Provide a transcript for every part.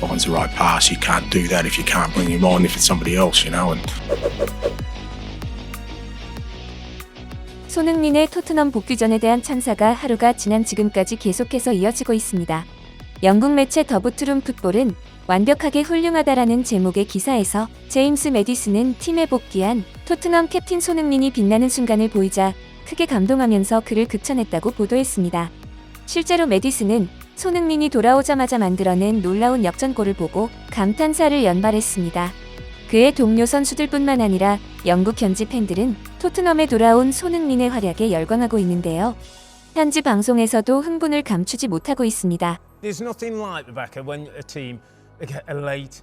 finds the right pass. You can't do that if you can't bring him on if it's somebody else, you know. And 손흥민의 토트넘 복귀전에 대한 찬사가 하루가 지난 지금까지 계속해서 이어지고 있습니다. 영국 매체 더부트룸 풋볼은 완벽하게 훌륭하다라는 제목의 기사에서 제임스 매디슨은 팀에 복귀한 토트넘 캡틴 손흥민이 빛나는 순간을 보이자 크게 감동하면서 그를 극찬했다고 보도했습니다. 실제로 매디슨은 손흥민이 돌아오자마자 만들어낸 놀라운 역전골을 보고 감탄사를 연발했습니다. 그의 동료 선수들뿐만 아니라 영국 현지 팬들은 토트넘에 돌아온 손흥민의 활약에 열광하고 있는데요. 현지 방송에서도 흥분을 감추지 못하고 있습니다. There's nothing like, Rebecca, when a team get a late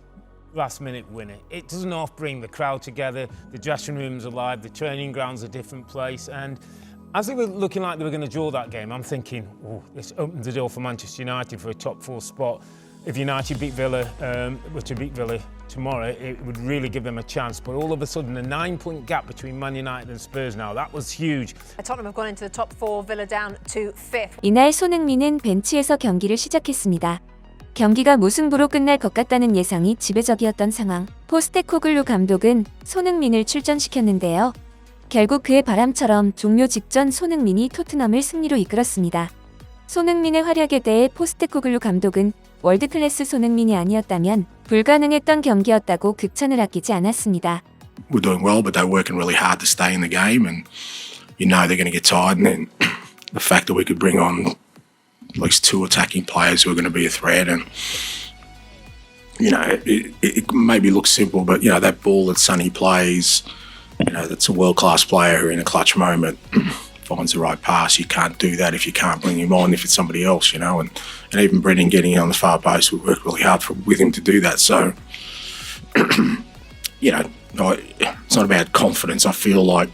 last-minute winner. It doesn't half bring the crowd together, the dressing room's alive, the training ground's a different place, and as they were looking like they were going to draw that game, I'm thinking, oh, this opens the door for Manchester United for a top four spot. If United beat Villa, were to beat Villa tomorrow, it would really give them a chance. But all of a sudden, a 9-point gap between Man United and Spurs now, that was huge. Tottenham have gone into the top four, Villa down to fifth. 이날 손흥민은 벤치에서 경기를 시작했습니다. 경기가 무승부로 끝날 것 같다는 예상이 지배적이었던 상황. 포스테코글루 감독은 손흥민을 출전시켰는데요. 결국 그의 바람처럼 종료 직전 손흥민이 토트넘을 승리로 이끌었습니다. 손흥민의 활약에 대해 포스테코글루 감독은 월드클래스 손흥민이 아니었다면 불가능했던 경기였다고 극찬을 아끼지 않았습니다. we're doing well, but they're working really hard to stay in the game, and you know they're going to get tired. And then the fact that we could bring on at least two attacking players who are going to be a threat, and you know it maybe looks simple, but you know that ball that Sonny plays, you know that's a world-class player who in a clutch moment finds the right pass. You can't do that if you can't bring him on if it's somebody else, you know. And even Brendan getting on the far post, we worked really hard with him to do that. So, you know, it's not about confidence. I feel like,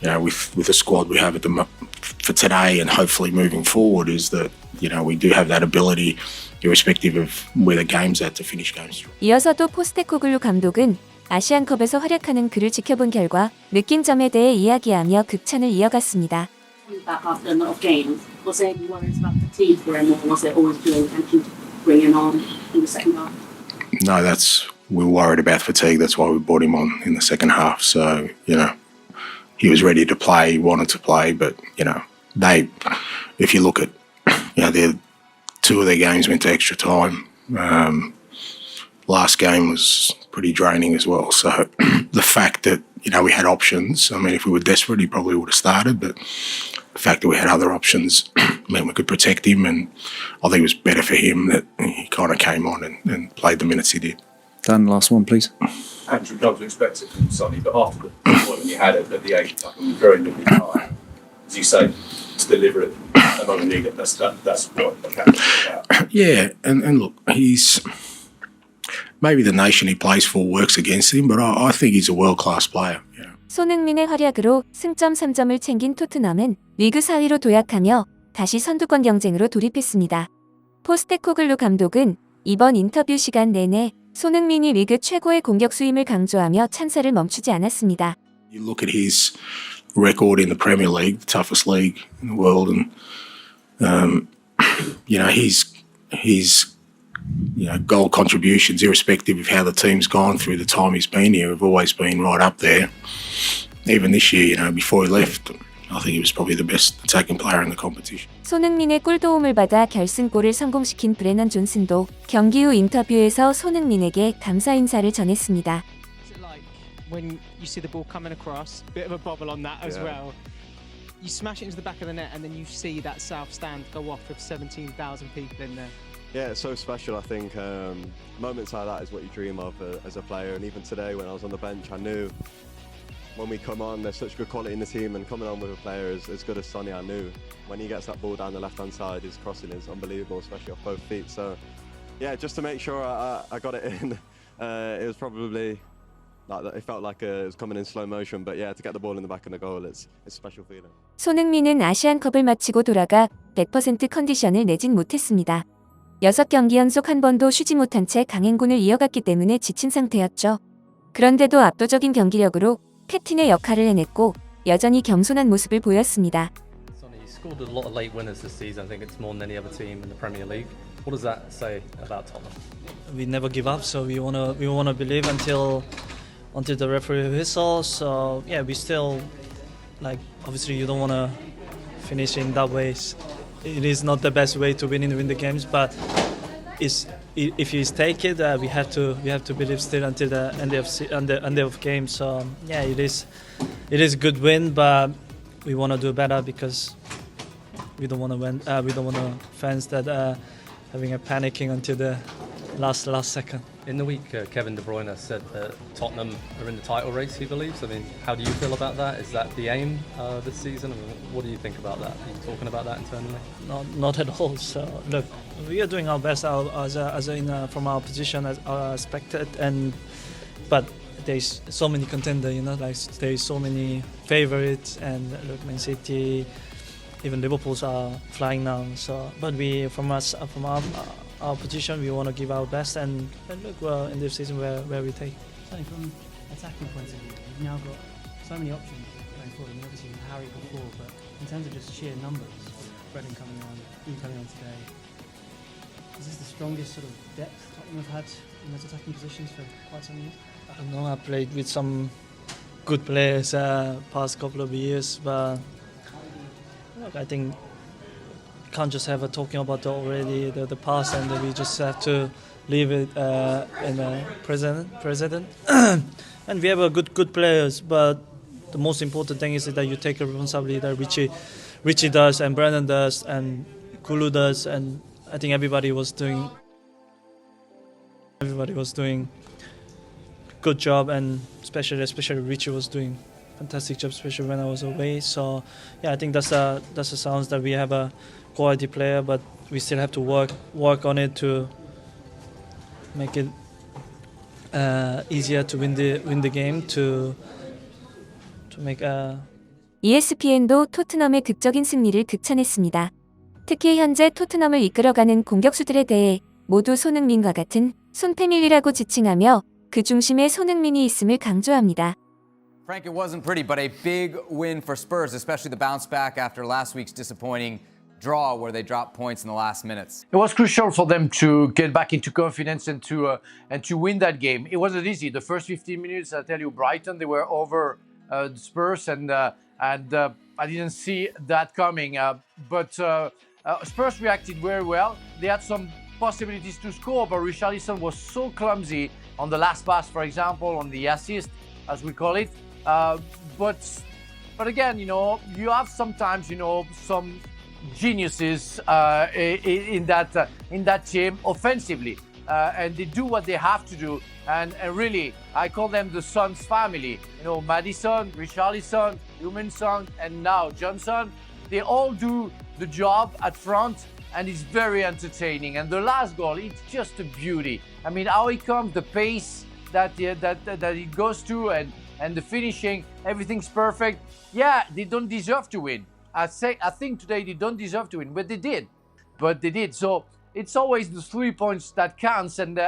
you know, with the squad we have for today and hopefully moving forward, is that, you know, we do have that ability, irrespective of where the game's at, to finish games. 이어서도 포스테코글루 감독은 아시안컵에서 활약하는 그를 지켜본 결과 느낀 점에 대해 이야기하며 극찬을 이어갔습니다. Back after a lot of games, was there any worries about fatigue for him, or was it always your intention to bring him on in the second half? No, we were worried about fatigue. That's why we brought him on in the second half. So, you know, he was ready to play, he wanted to play, but, you know, if you look at, you know, two of their games went to extra time. Last game was pretty draining as well. So the fact that, you know, we had options, I mean, if we were desperate, he probably would have started, but the fact that we had other options meant we could protect him, and I think it was better for him that he kind of came on and played the minutes he did. Dan, last one, please. Andrew, come to expect it from Sonny, but after the point when you had it at the 8th, I mean, very little time, as you say, to deliver it among the league, that's what the captain's about. Yeah, and look, he's... Maybe the nation he plays for works against him, but I think he's a world-class player. Yeah. 손흥민의 활약으로 승점 3점을 챙긴 토트넘은 리그 4위로 도약하며 다시 선두권 경쟁으로 돌입했습니다. 포스테코글루 감독은 이번 인터뷰 시간 내내 손흥민이 리그 최고의 공격수임을 강조하며 찬사를 멈추지 않았습니다. You look at his record in the Premier League, the toughest league in the world, and you know he's you know, goal contributions, irrespective of how the team's gone through the time he's been here, have always been right up there. Even this year, you know, before he left, I think he was probably the best attacking player in the competition. 손흥민의 골 도움을 받아 결승골을 성공시킨 브레넌 존슨도 경기 후 인터뷰에서 손흥민에게 감사 인사를 전했습니다. When you see the ball coming across, bit of a bobble on that as well. You smash it into the back of the net, and then you see that south stand go off with 17,000 people in there. Yeah, it's so special. I think moments like that is what you dream of as a player. And even today, when I was on the bench, I knew when we come on, there's such good quality in the team, and coming on with a player as good as Sonny, I knew when he gets that ball down the left-hand side, his crossing is unbelievable, especially off both feet. So, yeah, just to make sure I got it in, it was probably like it felt like it was coming in slow motion. But yeah, to get the ball in the back of the goal, it's a special feeling. 손흥민은 아시안컵을 마치고 돌아가 100% 컨디션을 내진 못했습니다. 6경기 연속 한 번도 쉬지 못한 채 강행군을 이어갔기 때문에 지친 상태였죠. 그런데도 압도적인 경기력으로 캡틴의 역할을 해냈고 여전히 겸손한 모습을 보였습니다. Sonny's scored a lot of late winners this season. I think it's more than any other team in the Premier League. What does that say about Tottenham? We never give up, so we wanna believe until the referee whistles. So yeah, we still obviously you don't wanna finish in that way. It is not the best way to win the games, but if you take it, we have to believe still until the end of game. So yeah, it is a good win, but we wanna do better because we don't wanna win. We don't wanna fans that having a panicking until the last second. In the week, Kevin De Bruyne said that Tottenham are in the title race, he believes. I mean, how do you feel about that? Is that the aim this season? I mean, what do you think about that? Are you talking about that internally? Not at all. So look, we are doing our best from our position as expected, but there's so many contenders, there's so many favorites, and look, Man City, even Liverpool's are flying now. So, but from our position, we want to give our best, and look, well, in this season where we take. So from attacking point of view, we've now got so many options going forward. I mean, obviously with Harry before, but in terms of just sheer numbers, Brennan coming on, you coming on today, is this the strongest sort of depth Tottenham have had in those attacking positions for quite some years? I don't know. I played with some good players past couple of years, but look, I think can't just have a talking about the past, and we just have to leave it in the present. And we have a good players, but the most important thing is that you take a responsibility that Richie does, and Brandon does, and Kulu does, and I think everybody was doing good job, and especially Richie was doing fantastic job, especially when I was away. So yeah, I think that's the sounds that we have a quality player, but we still have to work on it to make it easier to win the game, to make ESPN도 토트넘의 극적인 승리를 극찬했습니다. 특히 현재 토트넘을 이끌어가는 공격수들에 대해 모두 손흥민과 같은 손패밀리라고 지칭하며 그 중심에 손흥민이 있음을 강조합니다. Frank, it wasn't pretty, but a big win for Spurs, especially the bounce back after last week's disappointing draw where they dropped points in the last minutes. It was crucial for them to get back into confidence and to win that game. It wasn't easy. The first 15 minutes, I tell you, Brighton, they were over the Spurs, and I didn't see that coming. But Spurs reacted very well. They had some possibilities to score, but Richarlison was so clumsy on the last pass, for example, on the assist, as we call it. But again, you have sometimes, some geniuses in that team offensively, and they do what they have to do. And really, I call them the Sons family. Maddison, Richarlison, Humansson, and now Johnson. They all do the job at front, and it's very entertaining. And the last goal, it's just a beauty. I mean, how it comes, the pace that it goes to, and the finishing, everything's perfect. Yeah, they don't deserve to win. I think today they don't deserve to win, but they did. So it's always the 3 points that counts, and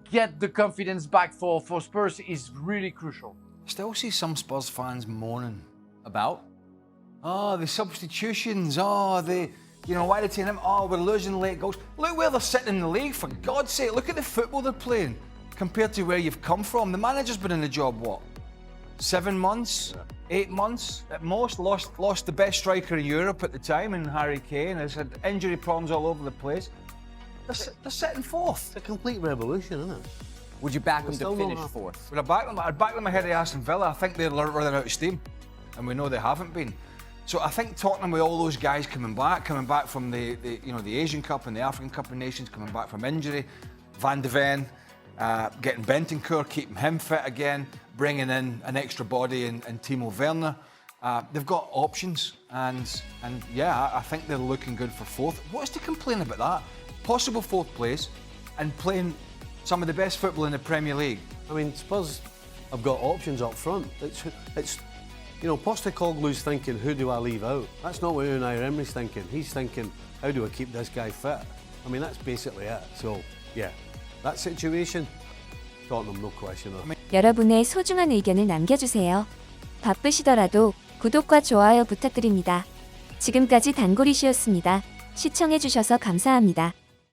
get the confidence back for Spurs is really crucial. Still see some Spurs fans moaning about the substitutions. Why are they taking them? We're losing late goals. Look where they're sitting in the league, for God's sake. Look at the football they're playing compared to where you've come from. The manager's been in the job, 7 months? 8 months at most. Lost the best striker in Europe at the time in Harry Kane. Has had injury problems all over the place. They're sitting fourth. It's a complete revolution, isn't it? Would you back them to finish fourth? Would I back them? I'd back them ahead of Aston Villa. I think they're running out of steam, and we know they haven't been. So I think Tottenham, with all those guys coming back from the Asian Cup and the African Cup of Nations, coming back from injury, Van de Ven, getting Bentancur, keeping him fit again, bringing in an extra body in Timo Werner. They've got options, and yeah, I think they're looking good for fourth. What's to complain about that? Possible fourth place, and playing some of the best football in the Premier League. I mean, Spurs have got options up front. It's Postecoglu's thinking, who do I leave out? That's not what Unai Emery's thinking. He's thinking, how do I keep this guy fit? I mean, that's basically it. So, yeah, that situation, Tottenham, no question. 여러분의 소중한 의견을 남겨주세요. 바쁘시더라도 구독과 좋아요 부탁드립니다. 지금까지 단골이시였습니다. 시청해주셔서 감사합니다.